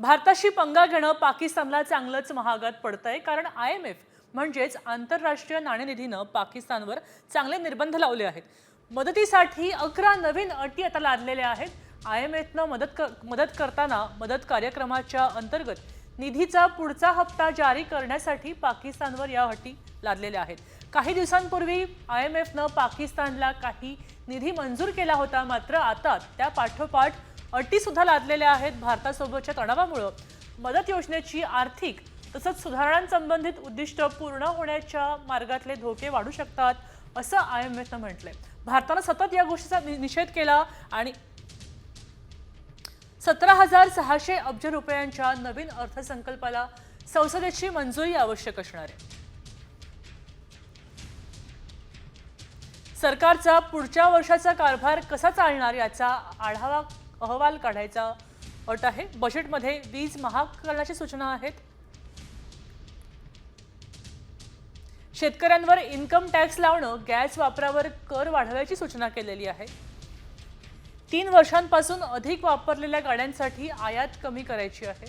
भारताशी पंगा घेणं पाकिस्तानला चांगलंच महागात पडतंय, कारण IMF म्हणजेच आंतरराष्ट्रीय नाणेनिधीनं पाकिस्तानवर चांगले निर्बंध लावले आहेत। मदतीसाठी 11 नवीन अटी आता लादलेल्या आहेत। IMFनं मदत करताना मदत कार्यक्रमाच्या अंतर्गत निधीचा पुढचा हप्ता जारी करण्यासाठी पाकिस्तानवर या अटी लादलेल्या आहेत। काही दिवसांपूर्वी IMFनं पाकिस्तानला काही निधी मंजूर केला होता, मात्र आता त्या पाठोपाठ अटी सुद्धा लादलेल्या आहेत। भारतासोबतच्या तणावामुळे मदत योजनेची आर्थिक तसंच सुधारणांसंबंधित उद्दिष्ट पूर्ण होण्याच्या मार्गातले धोके वाढू शकतात, असं IMFनं म्हटलंय। भारतानं सतत या गोष्टीचा निषेध केला आणि 17,600 अब्ज रुपयांच्या नवीन अर्थसंकल्पाला संसदेची मंजुरी आवश्यक असणार आहे। सरकारचा पुढच्या वर्षाचा कारभार कसा चालणार याचा आढावा अहवाल काढायचा अट आहे। बजेटमध्ये वीज महाग करण्याची सूचना आहेत। शेतकऱ्यांवर इन्कम टॅक्स लावणं, गॅस वापरावर कर वाढवण्याची सूचना केलेली आहे। 3 वर्षांपासून अधिक वापरलेल्या गाड्यांसाठी आयात कमी करायची आहे।